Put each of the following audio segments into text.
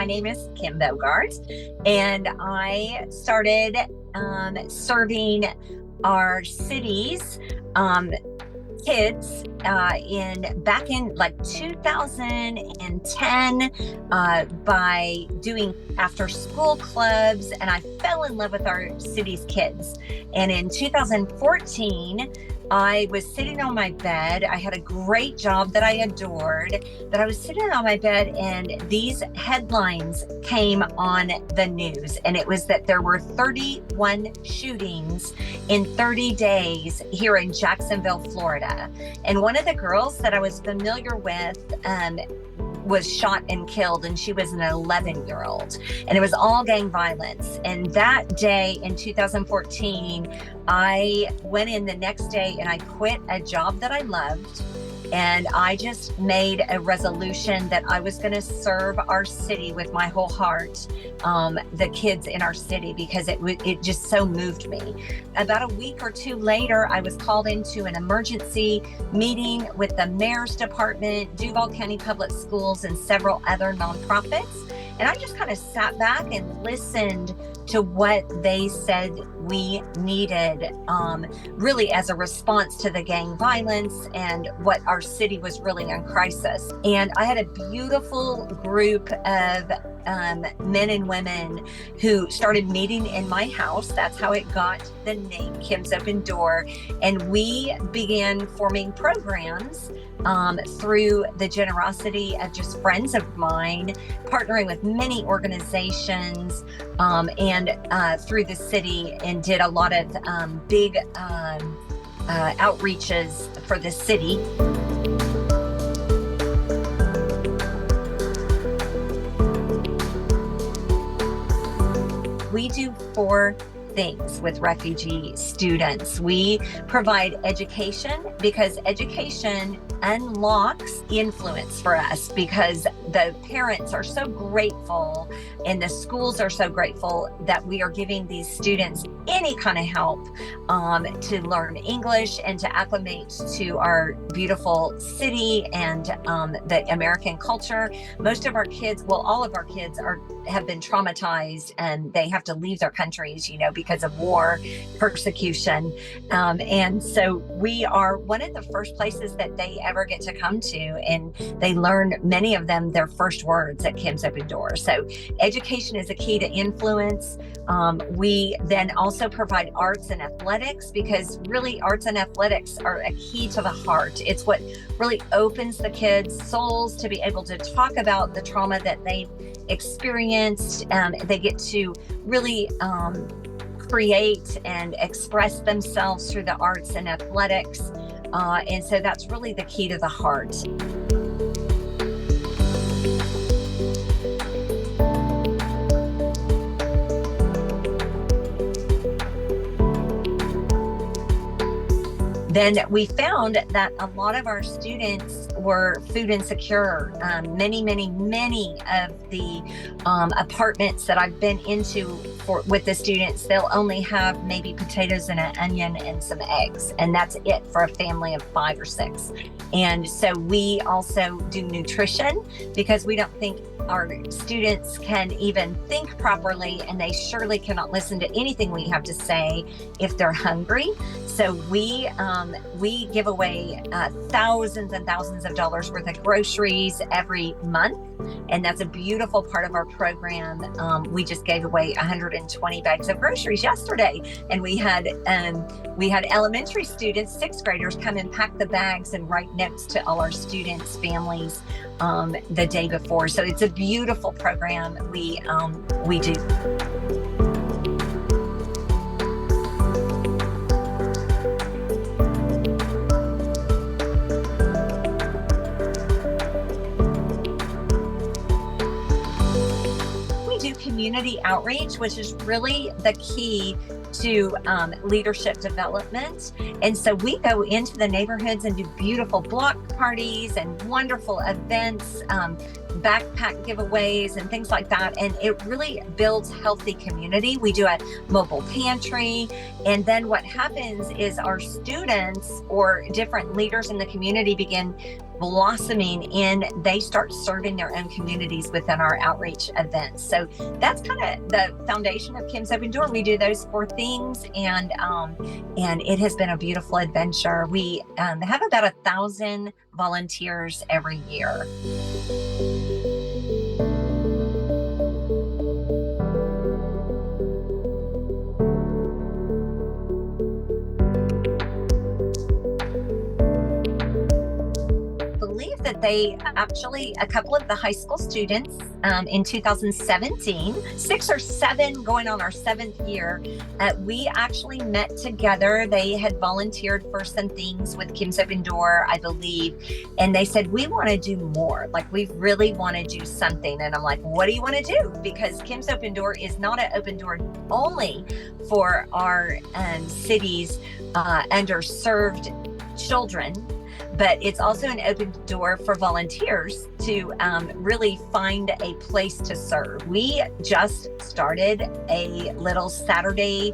My name is Kim Bogart, and I started serving our city's kids in back in like 2010 by doing after school clubs, and I fell in love with our city's kids. And in 2014, I was sitting on my bed. I had a great job that I adored, but I was sitting on my bed and these headlines came on the news, and it was that there were 31 shootings in 30 days here in Jacksonville, Florida. And one of the girls that I was familiar with was shot and killed, and she was an 11-year-old, and it was all gang violence. And that day in 2014, I went in the next day and I quit a job that I loved, and I just made a resolution that I was going to serve our city with my whole heart, the kids in our city, because it just so moved me. About a week or two later, I was called into an emergency meeting with the mayor's department, Duval County Public Schools, and several other nonprofits. And I just kind of sat back and listened to what they said we needed, really as a response to the gang violence and what our city was really in crisis. And I had a beautiful group of men and women who started meeting in my house. That's how it got the name Kim's Open Door. And we began forming programs through the generosity of just friends of mine, partnering with many organizations and through the city, and did a lot of big outreaches for the city. We do 4 things with refugee students. We provide education, because education unlocks influence for us, because the parents are so grateful and the schools are so grateful that we are giving these students any kind of help to learn English and to acclimate to our beautiful city and the American culture. Most of our kids, well, all of our kids have been traumatized, and they have to leave their countries, because of war, persecution. And so we are one of the first places that they ever get to come to, and they learn, many of them, their first words at Kim's Open Door. So education is a key to influence. We then also provide arts and athletics, because really arts and athletics are a key to the heart. It's what really opens the kids' souls to be able to talk about the trauma that they experienced. They get to really create and express themselves through the arts and athletics. And so that's really the key to the heart. Then we found that a lot of our students were food insecure. Many of the apartments that I've been into with the students, they'll only have maybe potatoes and an onion and some eggs, and that's it for a family of 5 or 6. And so we also do nutrition, because we don't think our students can even think properly, and they surely cannot listen to anything we have to say if they're hungry. So we give away thousands and thousands of dollars worth of groceries every month, and that's a beautiful part of our program. We just gave away 120 bags of groceries yesterday, and we had elementary students, 6th graders, come and pack the bags and write notes to all our students' families the day before. So it's a beautiful program we do. Community outreach, which is really the key to leadership development. And so we go into the neighborhoods and do beautiful block parties and wonderful events, backpack giveaways and things like that. And it really builds healthy community. We do a mobile pantry. And then what happens is our students or different leaders in the community begin blossoming and they start serving their own communities within our outreach events. So that's kind of the foundation of Kim's Open Door. We do those 4 things, and it has been a beautiful adventure. We have about 1,000 volunteers every year. That they actually, a couple of the high school students in 2017, 6 or 7 going on our 7th year, we actually met together. They had volunteered for some things with Kim's Open Door, I believe, and they said, we want to do more. Like, we really want to do something. And I'm like, what do you want to do? Because Kim's Open Door is not an open door only for our city's underserved children, but it's also an open door for volunteers to really find a place to serve. We just started a little Saturday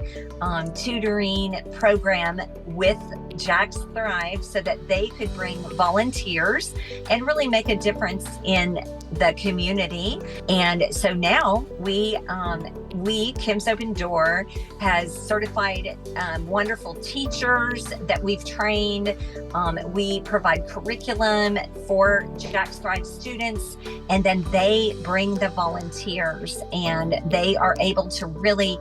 tutoring program with Jack's Thrive so that they could bring volunteers and really make a difference in the community. And so now we Kim's Open Door has certified wonderful teachers that we've trained. We provide curriculum for Jack's Thrive students, and then they bring the volunteers, and they are able to really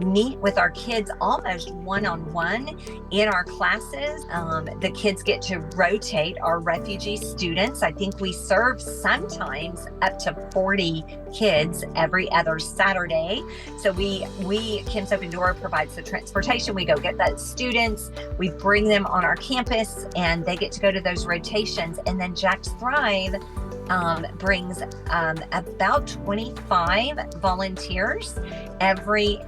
meet with our kids almost one-on-one in our classes. The kids get to rotate our refugee students. I think we serve sometimes up to 40 kids every other Saturday. So we Kim's Open Door provides the transportation. We go get the students, we bring them on our campus, and they get to go to those rotations. And then Jack's Thrive brings about 25 volunteers every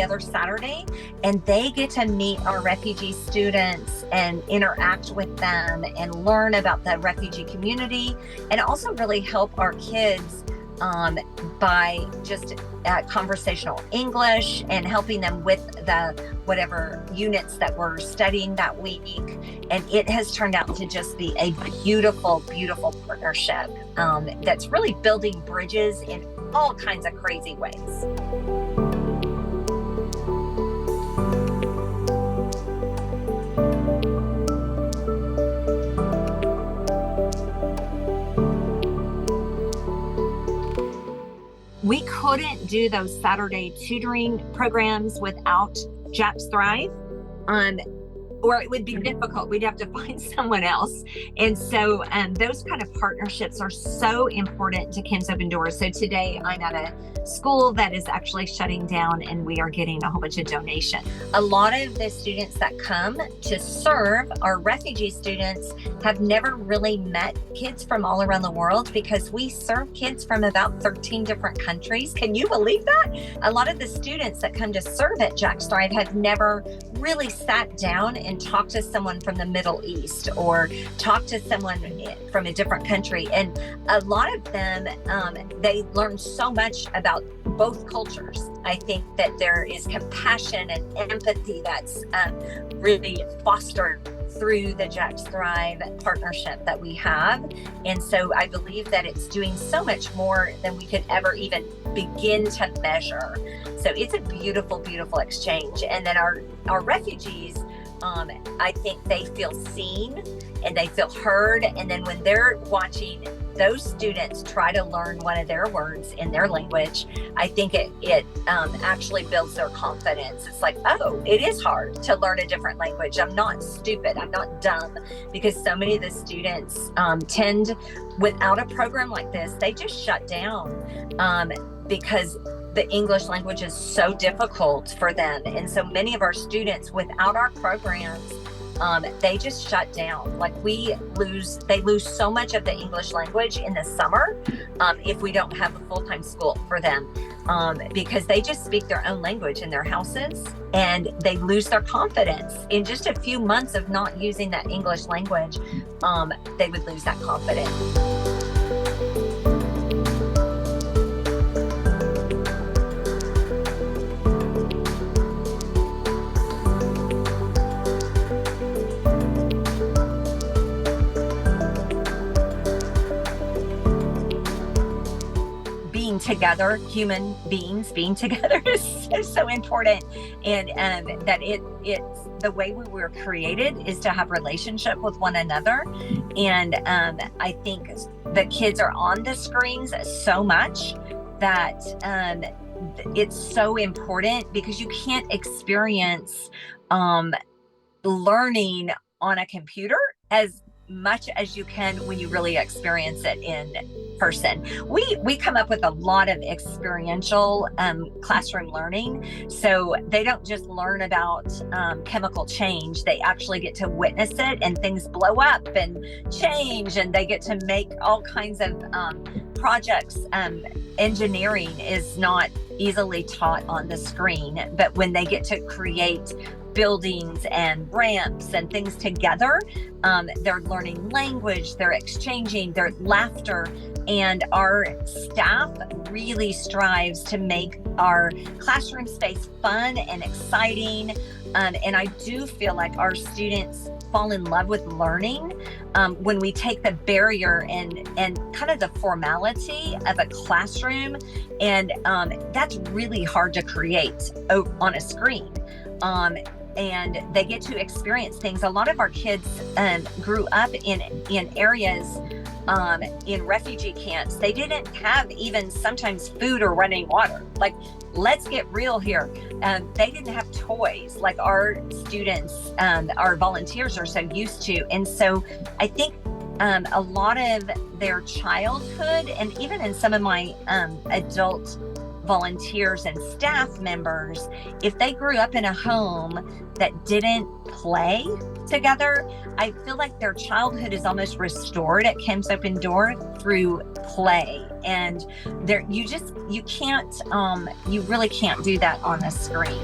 other Saturday, and they get to meet our refugee students and interact with them and learn about the refugee community, and also really help our kids by just conversational English and helping them with the whatever units that we're studying that week. And it has turned out to just be a beautiful, beautiful partnership that's really building bridges in all kinds of crazy ways. We couldn't do those Saturday tutoring programs without Jack's Thrive, or it would be difficult. We'd have to find someone else. And so those kind of partnerships are so important to Kim's Open Doors. So today I'm at a school that is actually shutting down, and we are getting a whole bunch of donations. A lot of the students that come to serve, our refugee students, have never really met kids from all around the world, because we serve kids from about 13 different countries. Can you believe that? A lot of the students that come to serve at Jack's Thrive have never really sat down and talked to someone from the Middle East or talked to someone from a different country. And a lot of them, they learn so much about both cultures. I think that there is compassion and empathy that's really fostered through the Jack's Thrive partnership that we have. And so I believe that it's doing so much more than we could ever even begin to measure. So it's a beautiful, beautiful exchange. And then our refugees, I think they feel seen and they feel heard. And then when they're watching those students try to learn one of their words in their language, I think it actually builds their confidence. It's like, oh, it is hard to learn a different language. I'm not stupid. I'm not dumb. Because so many of the students tend, without a program like this, they just shut down because the English language is so difficult for them. And so many of our students, without our programs, they just shut down. Like they lose so much of the English language in the summer if we don't have a full-time school for them, because they just speak their own language in their houses, and they lose their confidence. In just a few months of not using that English language, they would lose that confidence. together, human beings being together is so important. And that it's the way we were created is to have relationship with one another. And I think the kids are on the screens so much that it's so important, because you can't experience learning on a computer as much as you can when you really experience it in person. We come up with a lot of experiential classroom learning. So they don't just learn about chemical change, they actually get to witness it, and things blow up and change, and they get to make all kinds of projects. Engineering is not easily taught on the screen, but when they get to create buildings and ramps and things together, they're learning language, they're exchanging, their laughter. And our staff really strives to make our classroom space fun and exciting. And I do feel like our students fall in love with learning when we take the barrier and kind of the formality of a classroom. And that's really hard to create on a screen. And they get to experience things. A lot of our kids grew up in areas, in refugee camps. They didn't have even sometimes food or running water. Like, let's get real here. They didn't have toys like our students, our volunteers are so used to. And so I think a lot of their childhood, and even in some of my adult volunteers and staff members, if they grew up in a home that didn't play together, I feel like their childhood is almost restored at Kim's Open Door through play. And you really can't do that on a screen.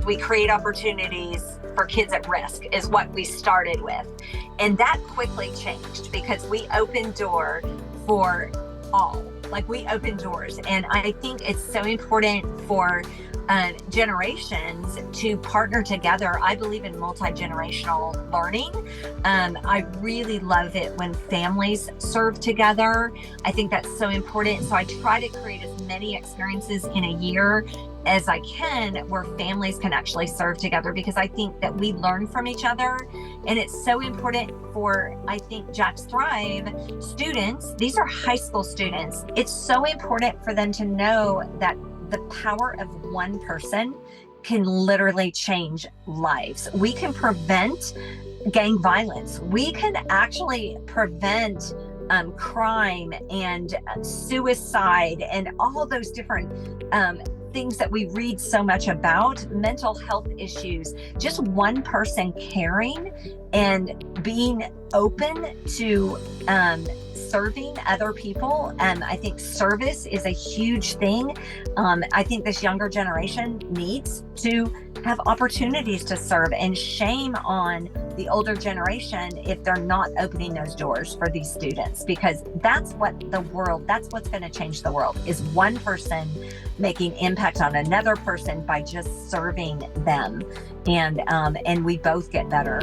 We create opportunities for kids at risk is what we started with. And that quickly changed because we opened door for all. Like, we open doors. And I think it's so important for generations to partner together. I believe in multi-generational learning. I really love it when families serve together. I think that's so important. So I try to create as many experiences in a year as I can where families can actually serve together, because I think that we learn from each other. And it's so important for, I think, Jack's Thrive students. These are high school students. It's so important for them to know that the power of one person can literally change lives. We can prevent gang violence. We can actually prevent crime and suicide and all those different things that we read so much about, mental health issues. Just one person caring and being open to serving other people. I think service is a huge thing. I think this younger generation needs to have opportunities to serve, and shame on the older generation if they're not opening those doors for these students, because that's what's going to change the world, is one person making impact on another person by just serving them. And we both get better.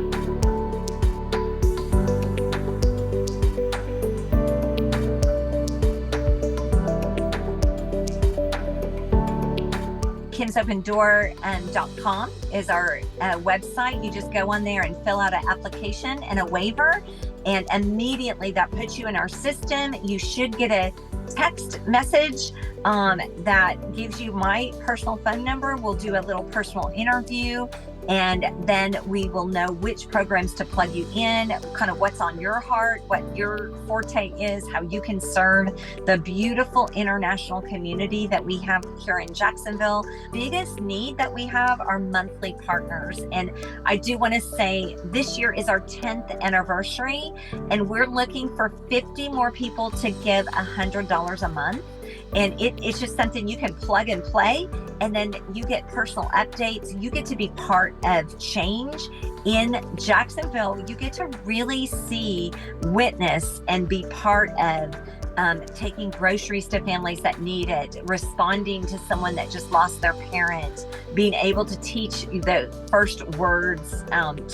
KimsOpenDoor.com is our website. You just go on there and fill out an application and a waiver, and immediately that puts you in our system. You should get a text message that gives you my personal phone number. We'll do a little personal interview, and then we will know which programs to plug you in, kind of what's on your heart, what your forte is, how you can serve the beautiful international community that we have here in Jacksonville. Biggest need that we have are monthly partners. And I do want to say this year is our 10th anniversary, and we're looking for 50 more people to give $100 a month. And it's just something you can plug and play, and then you get personal updates. You get to be part of change in Jacksonville. You get to really see, witness, and be part of taking groceries to families that need it, responding to someone that just lost their parent, being able to teach the first words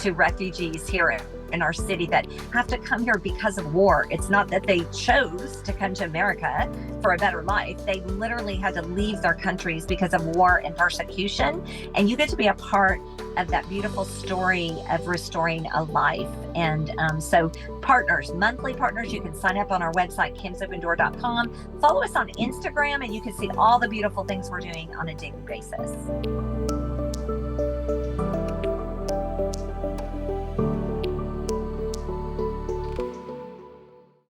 to refugees here in our city that have to come here because of war. It's not that they chose to come to America for a better life. They literally had to leave their countries because of war and persecution. And you get to be a part of that beautiful story of restoring a life. And so partners, monthly partners, you can sign up on our website, kimsopendoor.com. Follow us on Instagram and you can see all the beautiful things we're doing on a daily basis.